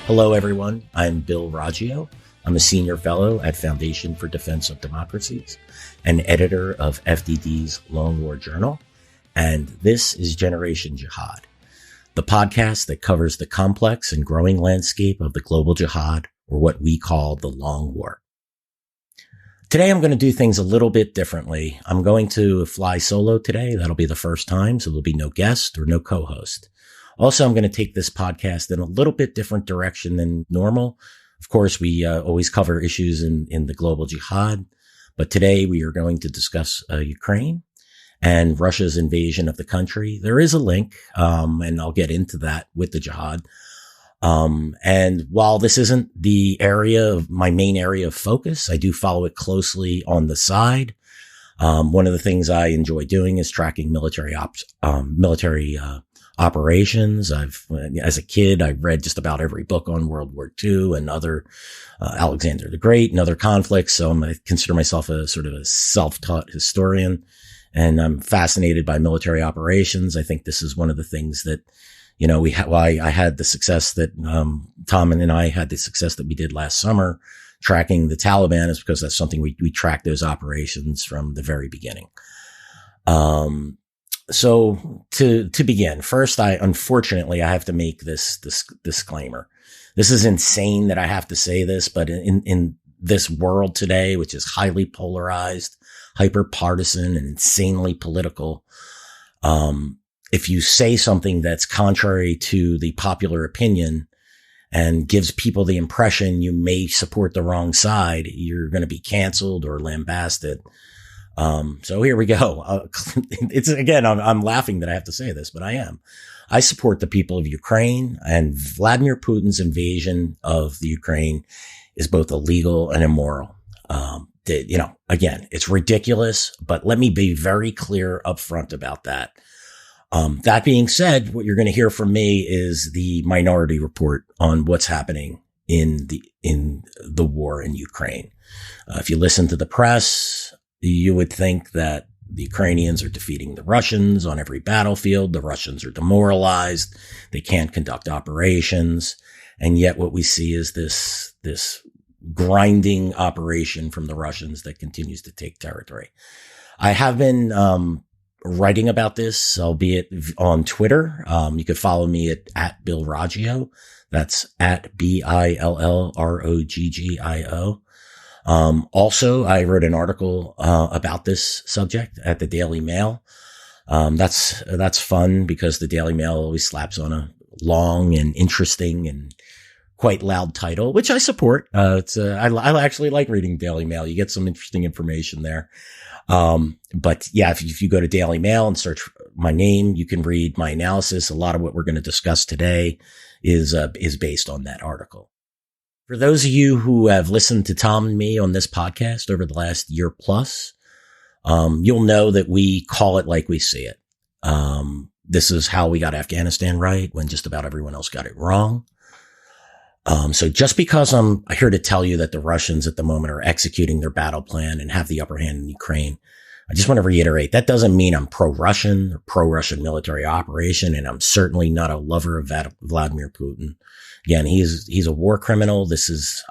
Hello, everyone. I'm Bill Roggio. I'm a senior fellow at Foundation for Defense of Democracies and editor of FDD's Lone War Journal. And this is Generation Jihad, the podcast that covers the complex and growing landscape of the global jihad, or what we call the Long War. Today, I'm going to do things a little bit differently. I'm going to fly solo today. That'll be the first time, so there'll be no guest or no co-host. Also, I'm going to take this podcast in a little bit different direction than normal. Of course, we always cover issues in the global jihad, but today we are going to discuss Ukraine and Russia's invasion of the country. There is a link, and I'll get into that with the jihad. And while this isn't the area of my main area of focus, I do follow it closely on the side. One of the things I enjoy doing is tracking military operations. As a kid, I read just about every book on World War II and other, Alexander the Great and other conflicts. So I consider myself a sort of a self-taught historian, and I'm fascinated by military operations. I think this is one of the things that, I had the success that, Tom and I had the success that we did last summer tracking the Taliban, is because that's something we track those operations from the very beginning. So to begin, first, unfortunately, I have to make this disclaimer. This is insane that I have to say this, but in this world today, which is highly polarized, hyper partisan, and insanely political, if you say something that's contrary to the popular opinion and gives people the impression you may support the wrong side, you're going to be canceled or lambasted. So here we go. It's again, I'm laughing that I have to say this, but I am. I support the people of Ukraine, and Vladimir Putin's invasion of the Ukraine is both illegal and immoral. Again, it's ridiculous, but let me be very clear up front about that. That being said, what you're going to hear from me is the minority report on what's happening in the war in Ukraine. If you listen to the press, you would think that the Ukrainians are defeating the Russians on every battlefield. The Russians are demoralized. They can't conduct operations. And yet what we see is this grinding operation from the Russians that continues to take territory. I have been, writing about this, albeit on Twitter. You could follow me at Bill Roggio. That's at BILLROGGIO. Also, I wrote an article, about this subject at the Daily Mail. That's fun because the Daily Mail always slaps on a long and interesting and quite loud title, which I support. I actually like reading Daily Mail. You get some interesting information there. But yeah, if you go to Daily Mail and search my name, you can read my analysis. A lot of what we're going to discuss today is based on that article. For those of you who have listened to Tom and me on this podcast over the last year plus, you'll know that we call it like we see it. This is how we got Afghanistan right when just about everyone else got it wrong. So just because I'm here to tell you that the Russians at the moment are executing their battle plan and have the upper hand in Ukraine, I just want to reiterate that doesn't mean I'm pro-Russian or pro-Russian military operation. And I'm certainly not a lover of Vladimir Putin. Again, he's a war criminal. This is,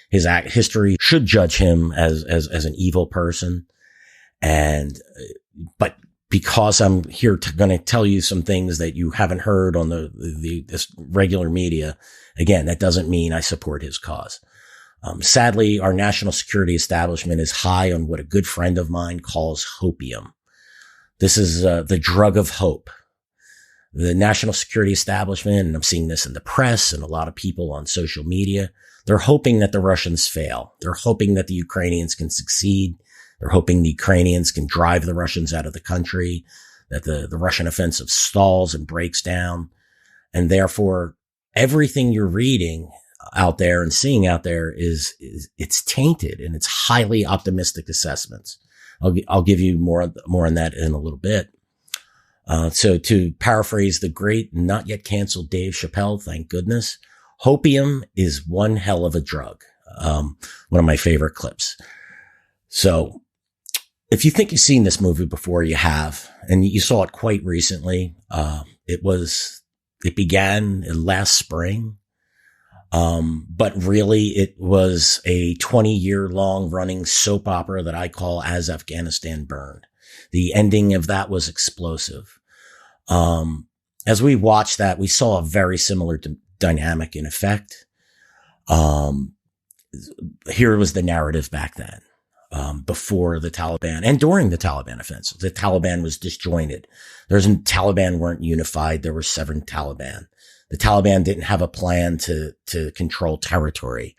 his history should judge him as an evil person. But because I'm here going to tell you some things that you haven't heard on this regular media, again, that doesn't mean I support his cause. Sadly, our national security establishment is high on what a good friend of mine calls hopium. This is the drug of hope. The national security establishment, and I'm seeing this in the press and a lot of people on social media, they're hoping that the Russians fail. They're hoping that the Ukrainians can succeed. They're hoping the Ukrainians can drive the Russians out of the country, that the Russian offensive stalls and breaks down. And therefore, everything you're reading out there and seeing out there it's tainted, and it's highly optimistic assessments. I'll give you more on that in a little bit. So to paraphrase the great, not yet canceled Dave Chappelle, thank goodness, hopium is one hell of a drug. One of my favorite clips. So if you think you've seen this movie before, you have, and you saw it quite recently. It began last spring. But really it was a 20-year long running soap opera that I call As Afghanistan Burned. The ending of that was explosive. As we watched that, we saw a very similar dynamic in effect. Here was the narrative back then, before the Taliban and during the Taliban offensive. The Taliban was disjointed. Taliban weren't unified. There were 7 Taliban. The Taliban didn't have a plan to control territory.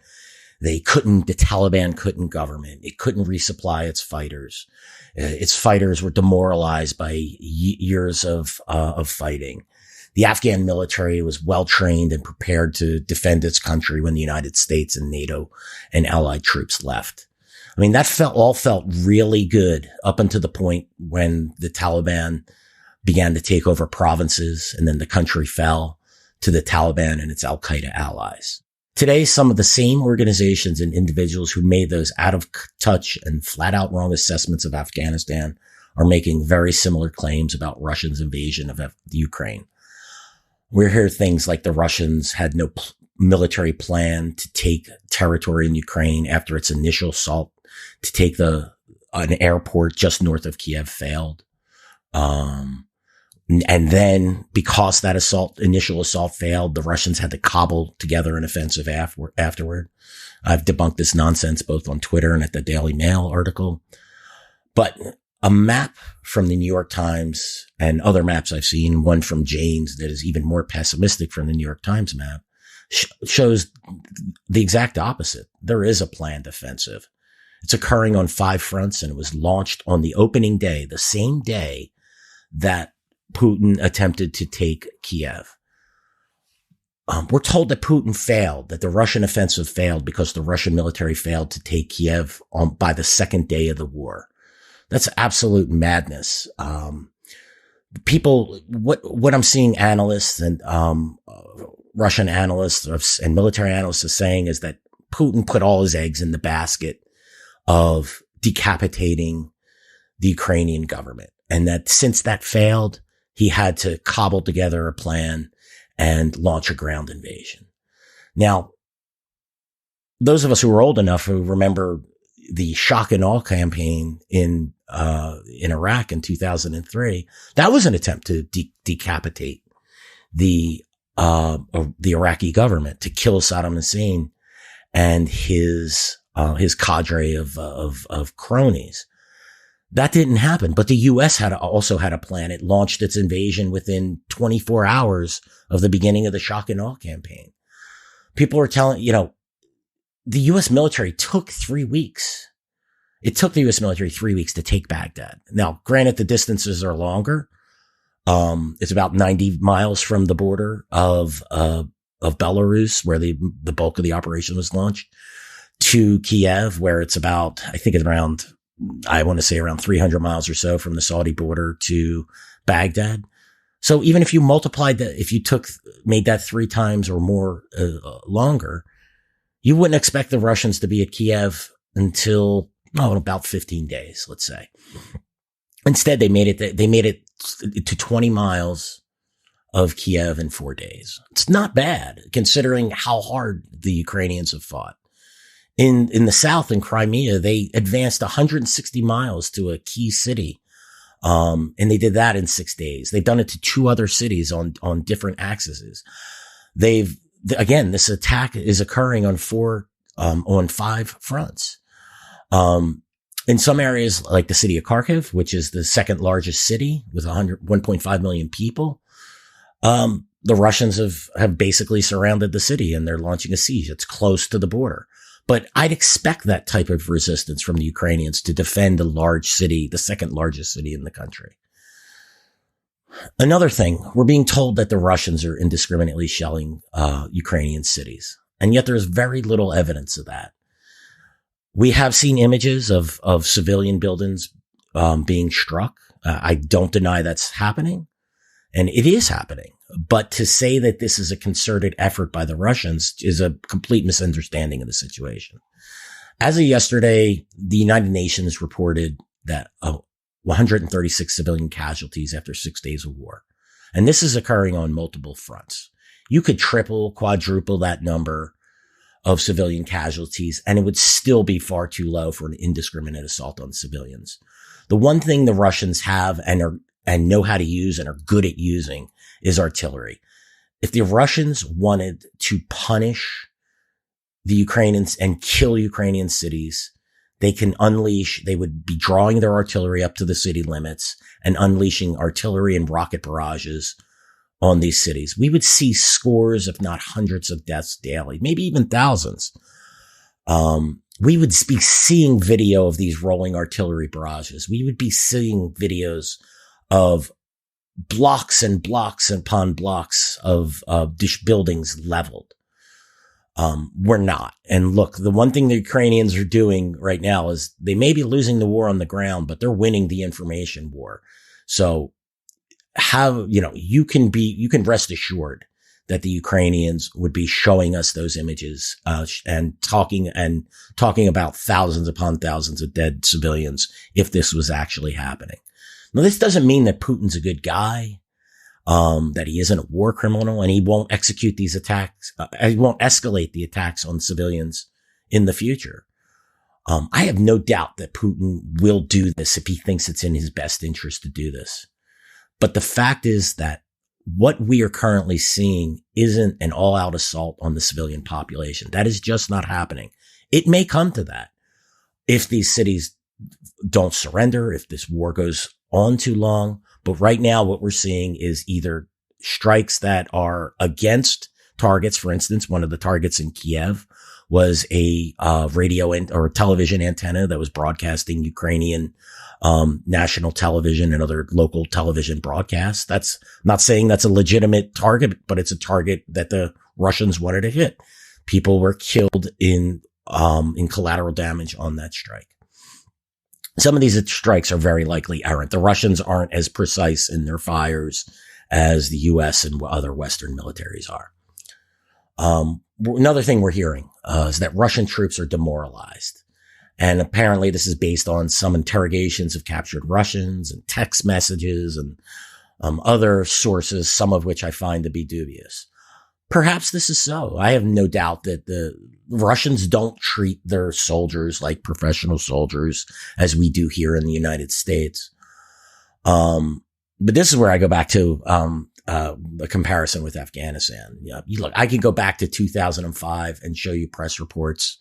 The Taliban couldn't government. It couldn't resupply its fighters. Its fighters were demoralized by years of fighting. The Afghan military was well trained and prepared to defend its country when the United States and NATO and allied troops left. I mean, that all felt really good up until the point when the Taliban began to take over provinces, and then the country fell to the Taliban and its Al-Qaeda allies. Today, some of the same organizations and individuals who made those out of touch and flat out wrong assessments of Afghanistan are making very similar claims about Russia's invasion of Ukraine. We hear things like the Russians had no military plan to take territory in Ukraine after its initial assault to take an airport just north of Kiev failed. And then because that initial assault failed, the Russians had to cobble together an offensive afterward. I've debunked this nonsense both on Twitter and at the Daily Mail article. But a map from the New York Times and other maps I've seen, one from Jane's that is even more pessimistic from the New York Times map, shows the exact opposite. There is a planned offensive. It's occurring on 5 fronts, and it was launched on the opening day, the same day that Putin attempted to take Kiev. We're told that Putin failed, that the Russian offensive failed because the Russian military failed to take Kiev by the second day of the war. That's absolute madness. What I'm seeing analysts and Russian analysts and military analysts are saying is that Putin put all his eggs in the basket of decapitating the Ukrainian government, and that since that failed, he had to cobble together a plan and launch a ground invasion. Now, those of us who are old enough who remember the shock and awe campaign in Iraq in 2003, that was an attempt to decapitate the Iraqi government, to kill Saddam Hussein and his cadre of cronies. That didn't happen, but the U.S. also had a plan. It launched its invasion within 24 hours of the beginning of the shock and awe campaign. People were telling, the U.S. military took 3 weeks. It took the U.S. military 3 weeks to take Baghdad. Now, granted, the distances are longer. It's about 90 miles from the border of Belarus, where the bulk of the operation was launched, to Kiev, where it's about, I think it's around 300 miles or so from the Saudi border to Baghdad. So even if you multiplied that, if you made that 3 times or more longer, you wouldn't expect the Russians to be at Kiev until about 15 days, let's say. Instead, they made it to 20 miles of Kiev in 4 days. It's not bad considering how hard the Ukrainians have fought. In the south, in Crimea, they advanced 160 miles to a key city. And they did that in 6 days. They've done it to 2 other cities on different axes. This attack is occurring on 5 fronts. In some areas, like the city of Kharkiv, which is the second largest city with 1.5 million people, the Russians have basically surrounded the city and they're launching a siege. It's close to the border. But I'd expect that type of resistance from the Ukrainians to defend a large city, the second largest city in the country. Another thing, we're being told that the Russians are indiscriminately shelling Ukrainian cities, and yet there's very little evidence of that. We have seen images of civilian buildings being struck. I don't deny that's happening, and it is happening. But to say that this is a concerted effort by the Russians is a complete misunderstanding of the situation. As of yesterday, the United Nations reported that 136 civilian casualties after 6 days of war. And this is occurring on multiple fronts. You could triple, quadruple that number of civilian casualties, and it would still be far too low for an indiscriminate assault on civilians. The one thing the Russians have and know how to use and are good at using is artillery. If the Russians wanted to punish the Ukrainians and kill Ukrainian cities, they would be drawing their artillery up to the city limits and unleashing artillery and rocket barrages on these cities. We would see scores, if not hundreds of deaths daily, maybe even thousands. We would be seeing video of these rolling artillery barrages. We would be seeing videos of blocks and blocks upon blocks of buildings leveled. We're not. And look, the one thing the Ukrainians are doing right now is they may be losing the war on the ground, but they're winning the information war. So you can rest assured that the Ukrainians would be showing us those images, and talking about thousands upon thousands of dead civilians if this was actually happening. Now, this doesn't mean that Putin's a good guy, that he isn't a war criminal, and he won't execute these attacks. He won't escalate the attacks on civilians in the future. I have no doubt that Putin will do this if he thinks it's in his best interest to do this. But the fact is that what we are currently seeing isn't an all-out assault on the civilian population. That is just not happening. It may come to that if these cities don't surrender, if this war goes on too long. But right now, what we're seeing is either strikes that are against targets. For instance, one of the targets in Kiev was a radio or television antenna that was broadcasting Ukrainian national television and other local television broadcasts. I'm not saying that's a legitimate target, but it's a target that the Russians wanted to hit. People were killed in collateral damage on that strike. Some of these strikes are very likely errant. The Russians aren't as precise in their fires as the U.S. and other Western militaries are. Another thing we're hearing is that Russian troops are demoralized. And apparently this is based on some interrogations of captured Russians and text messages and other sources, some of which I find to be dubious. Perhaps this is so. I have no doubt that the Russians don't treat their soldiers like professional soldiers as we do here in the United States. But this is where I go back to a comparison with Afghanistan. Look, I can go back to 2005 and show you press reports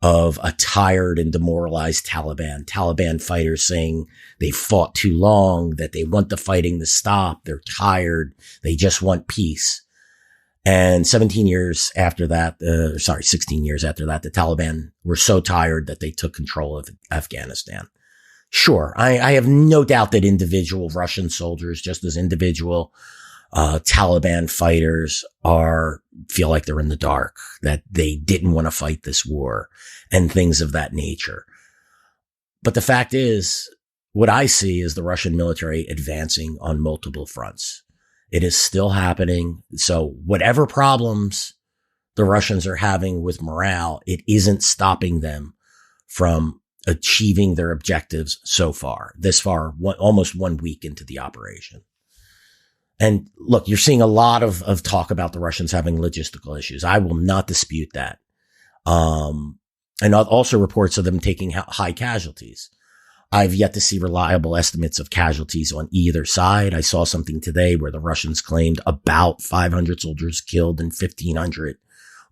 of a tired and demoralized Taliban fighters saying they fought too long, that they want the fighting to stop. They're tired. They just want peace. And 16 years after that, the Taliban were so tired that they took control of Afghanistan. Sure, I have no doubt that individual Russian soldiers, just as individual Taliban fighters feel like they're in the dark, that they didn't want to fight this war and things of that nature. But the fact is, what I see is the Russian military advancing on multiple fronts. It is still happening. So whatever problems the Russians are having with morale, it isn't stopping them from achieving their objectives so far, almost 1 week into the operation. And look, you're seeing a lot of talk about the Russians having logistical issues. I will not dispute that. And also reports of them taking high casualties. I've yet to see reliable estimates of casualties on either side. I saw something today where the Russians claimed about 500 soldiers killed and 1,500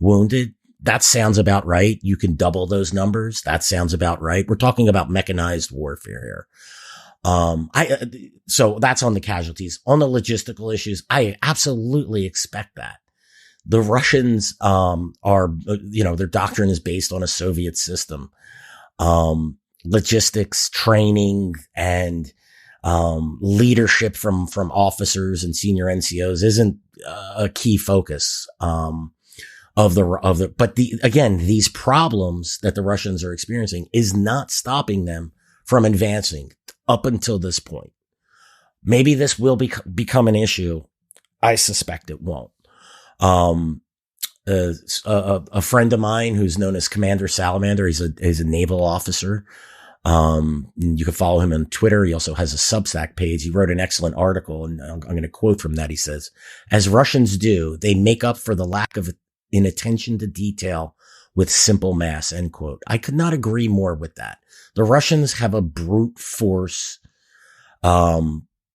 wounded. That sounds about right. You can double those numbers. That sounds about right. We're talking about mechanized warfare here. So that's on the casualties. On the logistical issues, I absolutely expect that. The Russians, their doctrine is based on a Soviet system. Logistics, training, and, leadership from officers and senior NCOs isn't a key focus, but these problems that the Russians are experiencing is not stopping them from advancing up until this point. Maybe this will become an issue. I suspect it won't. A friend of mine who's known as Commander Salamander, he's a naval officer. You can follow him on Twitter. He also has a Substack page. He wrote an excellent article, and I'm going to quote from that. He says, "As Russians do, they make up for the lack of inattention to detail with simple mass, end quote. I could not agree more with that. The Russians have a brute force,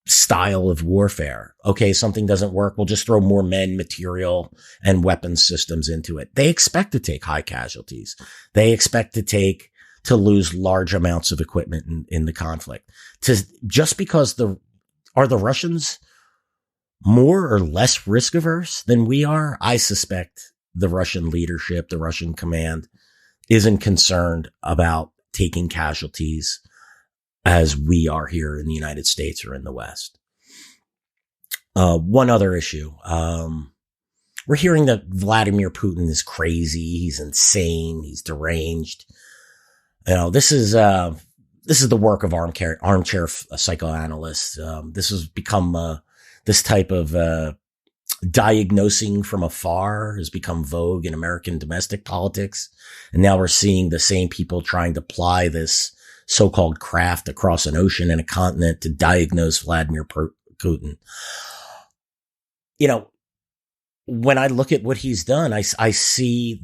style of warfare. Okay, something doesn't work. We'll just throw more men, material, and weapons systems into it. They expect to take high casualties. They expect to lose large amounts of equipment in the conflict. Just because are the Russians more or less risk averse than we are? I suspect the Russian leadership, the Russian command isn't concerned about taking casualties as we are here in the United States or in the West. One other issue. We're hearing that Vladimir Putin is crazy. He's insane. He's deranged. This is the work of armchair psychoanalysts. This has become, this type of, diagnosing from afar has become vogue in American domestic politics. And now we're seeing the same people trying to apply this so-called craft across an ocean and a continent to diagnose Vladimir Putin. When I look at what he's done, I see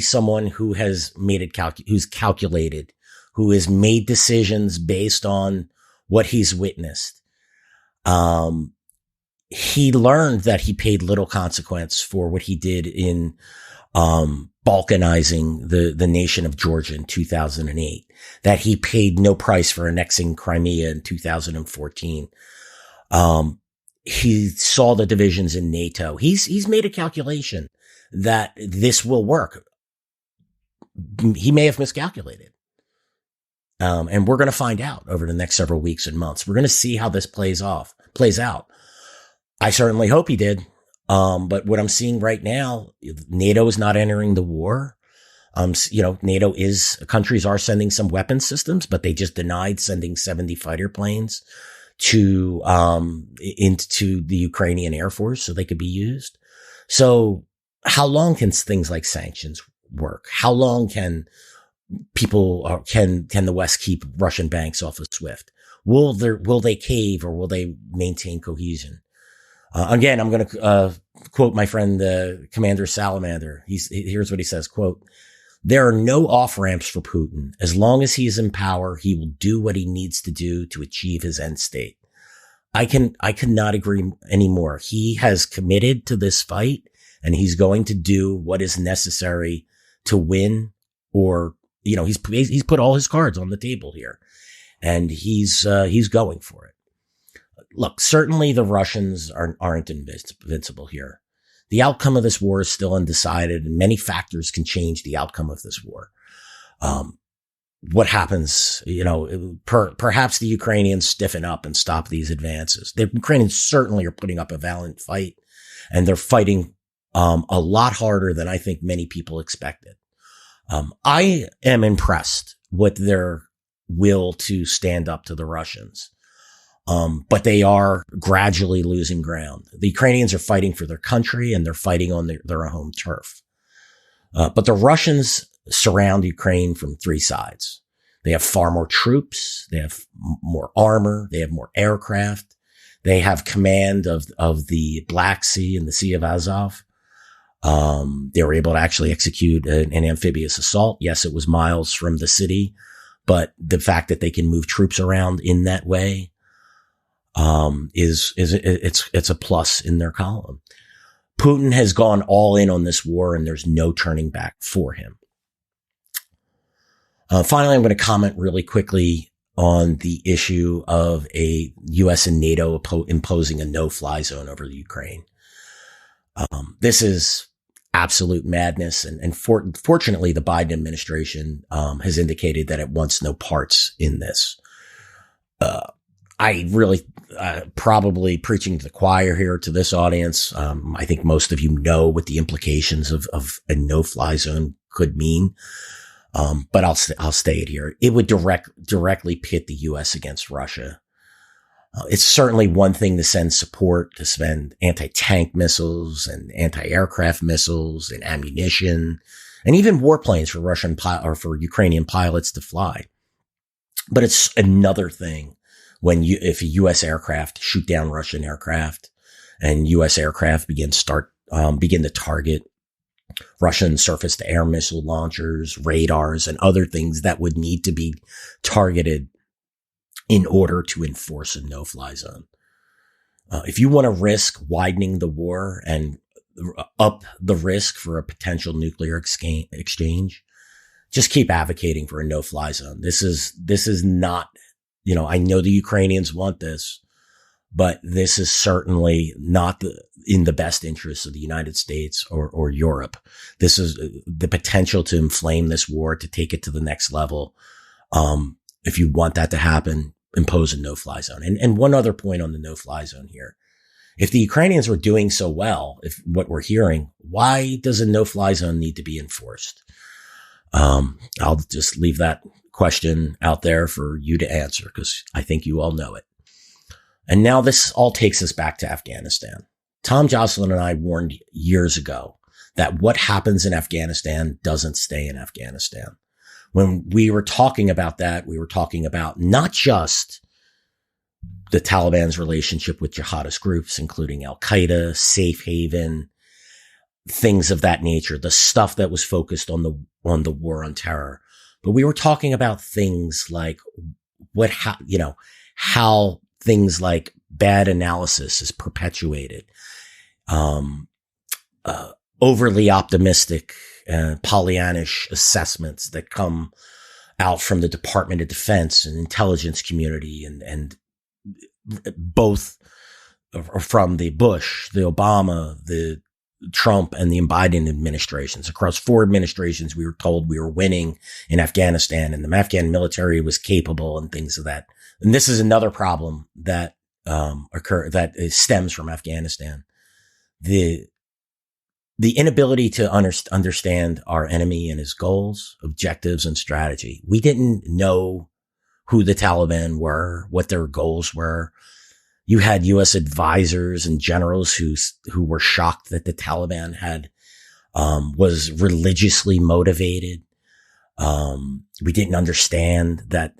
someone who has made it who's calculated, who has made decisions based on what he's witnessed. He learned that he paid little consequence for what he did in, balkanizing the nation of Georgia in 2008, that he paid no price for annexing Crimea in 2014. He saw the divisions in NATO. He's made a calculation that this will work. He may have miscalculated. And we're going to find out over the next several weeks and months. We're going to see how this plays out. I certainly hope he did. But what I'm seeing right now, NATO is not entering the war. NATO countries are sending some weapon systems, but they just denied sending 70 fighter planes into the Ukrainian Air Force so they could be used. So how long can things like sanctions work? How long can the West keep Russian banks off of SWIFT? Will they cave, or will they maintain cohesion? Again, I'm going to quote my friend, Commander Salamander. Here's what he says, quote, "There are no off-ramps for Putin. As long as he is in power, he will do what he needs to do to achieve his end state." I cannot agree anymore. He has committed to this fight, and he's going to do what is necessary to win, or, he's put all his cards on the table here, and he's going for it. Look, certainly the Russians aren't invincible here. The outcome of this war is still undecided, and many factors can change the outcome of this war. What happens, perhaps the Ukrainians stiffen up and stop these advances. The Ukrainians certainly are putting up a valiant fight, and they're fighting a lot harder than I think many people expected. I am impressed with their will to stand up to the Russians. But they are gradually losing ground. The Ukrainians are fighting for their country, and they're fighting on their home turf. But the Russians surround Ukraine from three sides. They have far more troops. They have more armor. They have more aircraft. They have command of the Black Sea and the Sea of Azov. They were able to actually execute an amphibious assault. Yes, it was miles from the city, but the fact that they can move troops around in that way, it's a plus in their column. Putin has gone all in on this war, and there's no turning back for him. Finally, I'm going to comment really quickly on the issue of a U.S. and NATO imposing a no-fly zone over the Ukraine. This is absolute madness, and fortunately, the Biden administration has indicated that it wants no parts in this. I really, probably preaching to the choir here to this audience. I think most of you know what the implications of a no-fly zone could mean. But I'll stay it here. It would directly pit the U.S. against Russia. It's certainly one thing to send support, to spend anti-tank missiles and anti-aircraft missiles and ammunition, and even warplanes for or for Ukrainian pilots to fly. But it's another thing if a U.S. aircraft shoot down Russian aircraft, and U.S. aircraft begin to target Russian surface-to-air missile launchers, radars, and other things that would need to be targeted in order to enforce a no-fly zone. If you want to risk widening the war and up the risk for a potential nuclear exchange, just keep advocating for a no-fly zone. This is not, I know the Ukrainians want this, but this is certainly not in the best interests of the United States or Europe. This is the potential to inflame this war, to take it to the next level. If you want that to happen, impose a no-fly zone. And one other point on the no-fly zone here. If the Ukrainians were doing so well, if what we're hearing, why does a no-fly zone need to be enforced? I'll just leave that question out there for you to answer, because I think you all know it. And now this all takes us back to Afghanistan. Tom Jocelyn and I warned years ago that what happens in Afghanistan doesn't stay in Afghanistan. When we were talking about that, we were talking about not just the Taliban's relationship with jihadist groups, including Al-Qaeda, Safe Haven, things of that nature, the stuff that was focused on the war on terror. But we were talking about things like how things like bad analysis is perpetuated, overly optimistic, Pollyannish assessments that come out from the Department of Defense and intelligence community, and both from the Bush, the Obama, the Trump, and the Biden administrations. Across 4 administrations, we were told we were winning in Afghanistan and the Afghan military was capable and things of that. And this is another problem that stems from Afghanistan. The inability to understand our enemy and his goals, objectives, and strategy. We didn't know who the Taliban were, what their goals were. You had U.S. advisors and generals who were shocked that the Taliban was religiously motivated. We didn't understand that.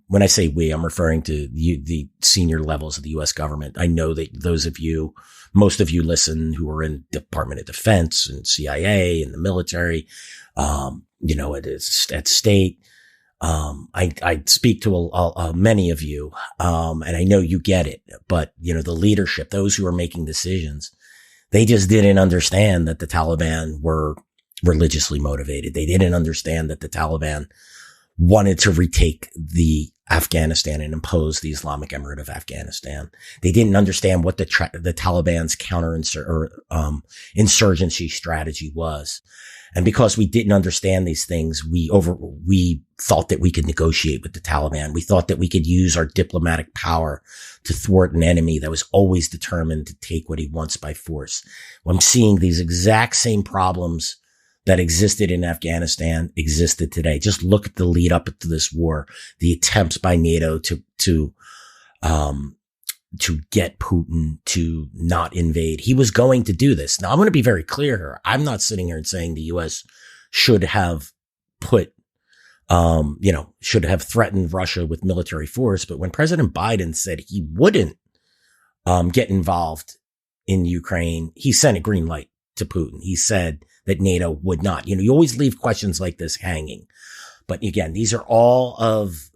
When I say we, I'm referring to the senior levels of the U.S. government. I know that most of you listen who are in Department of Defense and CIA and the military, at state. I speak to many of you, and I know you get it, but the leadership, those who are making decisions, they just didn't understand that the Taliban were religiously motivated. They didn't understand that the Taliban wanted to retake the Afghanistan and impose the Islamic Emirate of Afghanistan. They didn't understand what the Taliban's insurgency strategy was. And because we didn't understand these things, we thought that we could negotiate with the Taliban. We thought that we could use our diplomatic power to thwart an enemy that was always determined to take what he wants by force. I'm seeing these exact same problems that existed in Afghanistan existed today. Just look at the lead up to this war, the attempts by NATO to get Putin to not invade. He was going to do this. Now, I'm going to be very clear here. I'm not sitting here and saying the U.S. should have should have threatened Russia with military force. But when President Biden said he wouldn't get involved in Ukraine, he sent a green light to Putin. He said that NATO would not. You always leave questions like this hanging. But again, these are all of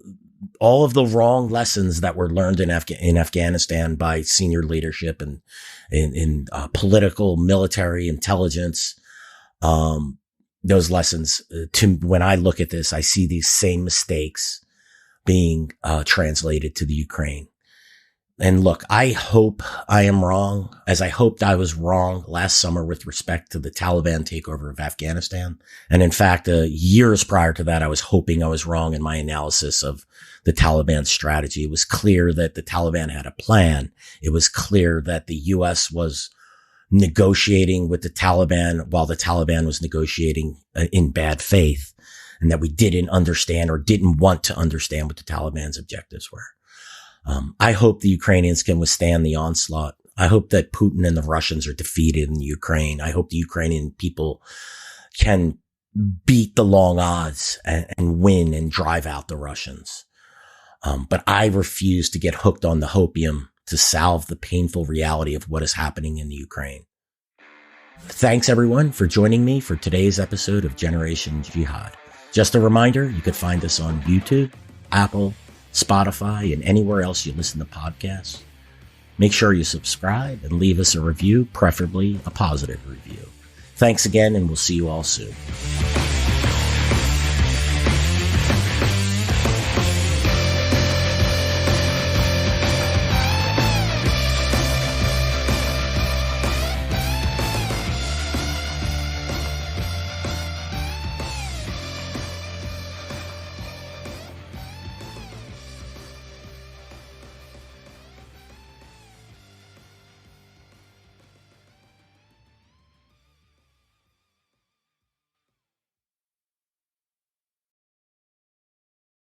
the wrong lessons that were learned in Afghanistan by senior leadership and in political, military, intelligence. Those lessons, when I look at this, I see these same mistakes being translated to the Ukraine. And look, I hope I am wrong, as I hoped I was wrong last summer with respect to the Taliban takeover of Afghanistan. And in fact, years prior to that, I was hoping I was wrong in my analysis of the Taliban strategy. It was clear that the Taliban had a plan. It was clear that the U.S. was negotiating with the Taliban while the Taliban was negotiating in bad faith, and that we didn't understand or didn't want to understand what the Taliban's objectives were. I hope the Ukrainians can withstand the onslaught. I hope that Putin and the Russians are defeated in Ukraine. I hope the Ukrainian people can beat the long odds and win and drive out the Russians. But I refuse to get hooked on the hopium to salve the painful reality of what is happening in the Ukraine. Thanks everyone for joining me for today's episode of Generation Jihad. Just a reminder, you could find us on YouTube, Apple, Spotify, and anywhere else you listen to podcasts. Make sure you subscribe and leave us a review, preferably a positive review. Thanks again, and we'll see you all soon.